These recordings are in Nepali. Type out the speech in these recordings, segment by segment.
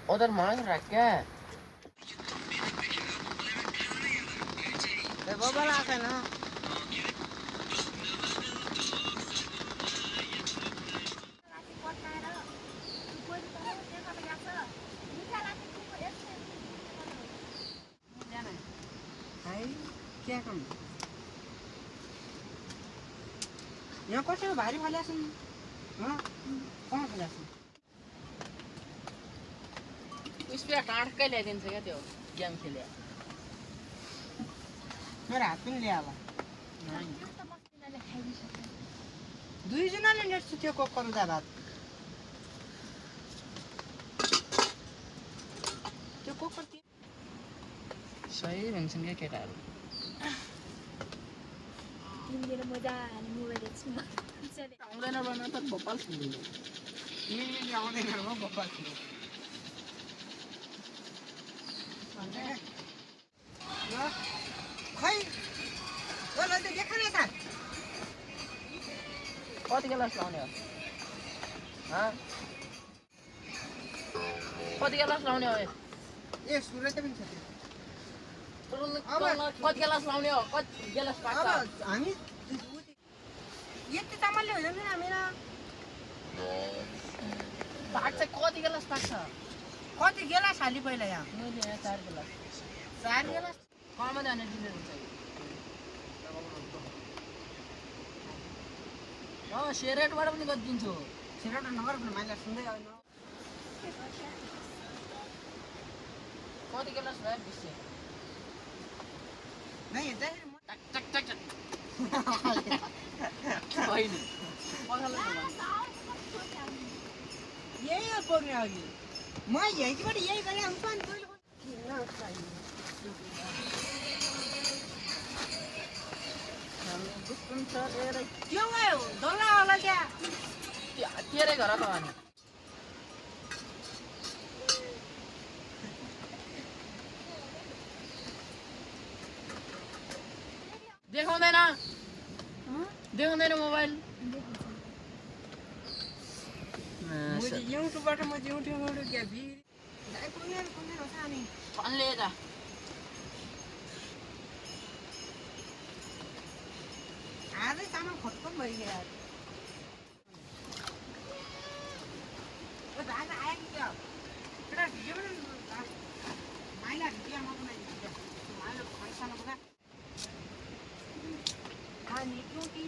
उधर मांग रहा क्या बबल आके ना क्या काम यहाँ कसैको भारी फाले छन् कहाँ फाले छन् उसपे काट के ले दिन से क्या त्यो गेम खेले मेरो हात पनि ल्यायो होला नहीं दुईजनाले नेट्छु त्यो कोकरुदा भात त्यो कोकर सही भन्छन् क्या केटाहरू तिमीले मजाले मोबाइल हेर्छु आउँदैन बना त भोपाल खेल्नु यिनीले आउँदैन हो गोपाल खै ल त देखा न त कति गिलास लाउने हो कति गिलास लाउने हो ए सुरज पनि छ त्यो कति गिलास लाउने हो कति गिलास पाक्छ अब हामी यति चामलले होइन नि हामीलाई पाक्छ कति गिलास पाक्छ कति गिलास हाली पहिला यहाँ मैले यहाँ 4 गिलास 4 गिलास कमा जाने दिँदै हुन्छ सेरेटबाट पनि गरिदिन्छु सिरेट नगर पनि माइला सुन्दै आउन कति गिलास भयो बिस्से नै हेर्दै टक टक टक टक होइन यही हो पर्ने अघि म यहीँबाट यही गरेँ आउँछ अनि तैँले त्यो गयो डल्ला होला क्या तेरै घर त अनि देखाउँदैन मोबाइल मुझे युट्युबबाट म युट्युबबाट क्या कुनै होस् अनि भन्ले त आजै चामल खत्तम भइगयो यार ओ दादा आयो कि क्या एउटा भिडियो बनाउनु माइला भिडियो म बनाइदिन्छु माइला पैसा नबना अनि टोटी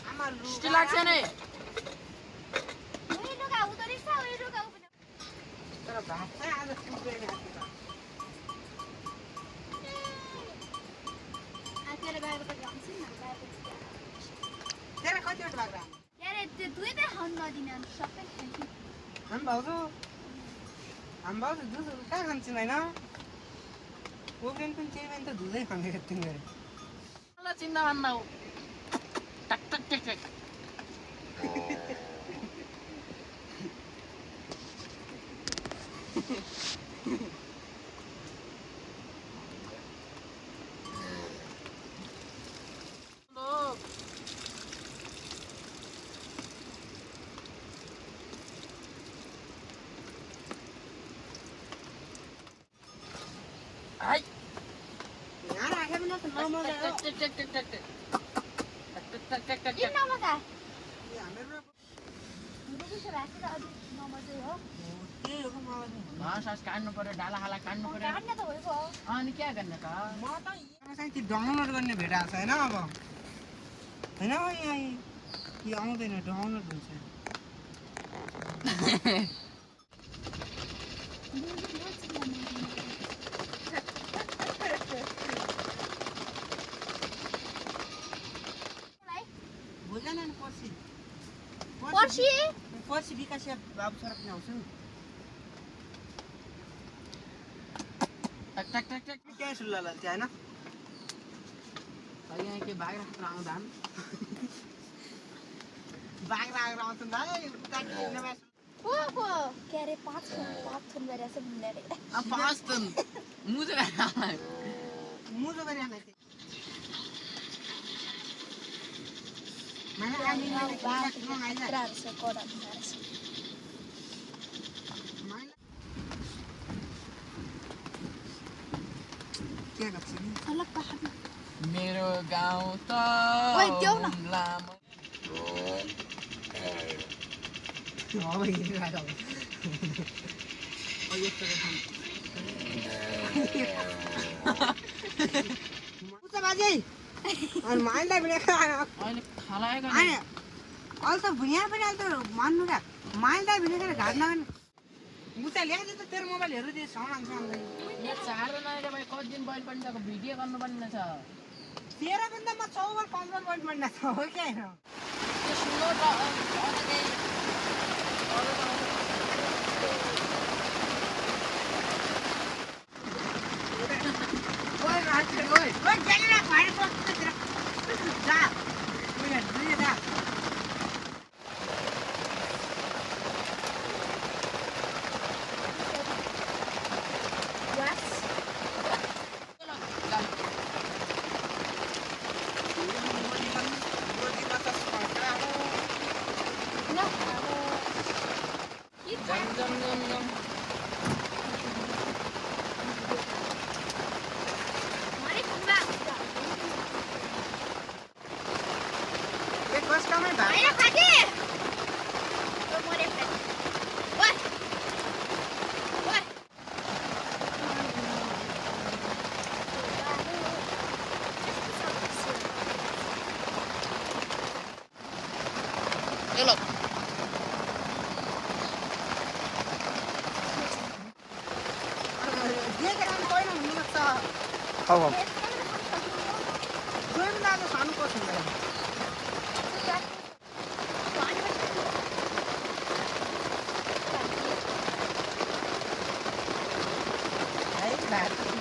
आमा लु स्टिल लाग्छ नि तर भात चाहिँ आज सुक्दैन तेरो कतिवटा बाख्रा हामी भाउजू दुध कहाँ खान्छन् होइन ओभेन पनि त्यही पनि त दुधै खाने यति गरे मलाई चिन्ता मान्दा हो टक टक टक टक यहाँ राखे पनि त नमगा हो टक टक टक टक टक टक टक टक टक हाम्रो त्यही हो मलाई घाँस काट्नु पर्यो डाला खाला काट्नु पर्यो अनि क्या गर्ने त म त चाहिँ त्यो डाउनलोड गर्ने भेटाएको छ होइन अब होइन यहाँ यो आउँदैन डाउनलोड हुन्छ भोलि नि पर्सि विकास बाबु सर पनि आउँछ नि टक टक टक टक क्या सुल्ला लाग्थ्यो होइन यहाँ के बाघ राखेर आउँदा बाघ राखेर आउँछ नि के अरे 5 थुन गरेछ भन्दै पाँच दिन मुझे मुजो गरिहाल्ने माइला आनी माइला किन आइला खतराहरू छ कडहरू छ माइला के गर्छ नि अलग पहाडमा मेरो गाउँ त ओइ, देऊ न। लामो अब हिँडिरहेको अब यस्तो उता बाजे अनि माइला भिडेको अहिले खालाएको आने अहिले त भुइँया पनि अहिले त मान्नु क्या माइला भिडेको घाट नगर्ने उता ल्याएछ त तेरो मोबाइलहरू त्यो सामान सामान यहाँ चारजनाले भाइ कति दिन बैल पनि तको भिडियो गर्नुपर्ने छ तेरो पनि त म 4 बल 5 बल पोइन्ट बन्ना छ हो क्या त्यो सुनो त अरू चाहिँ अरू त ओइ मान्छे ओइ ओइ गेलेर भाइर पस्छ तेरो जा ओइ दुई जा वास न के जम जम जम जम मारे खुम्बा एक बस कमै भाइ आइला खाके ओ मरे फ्रेन्ड ओइ ओइ चलो देखेर पनि कोही नहुनु सक्छ हौ कोही पनि आज सानो पर्छ मलाई है भाइ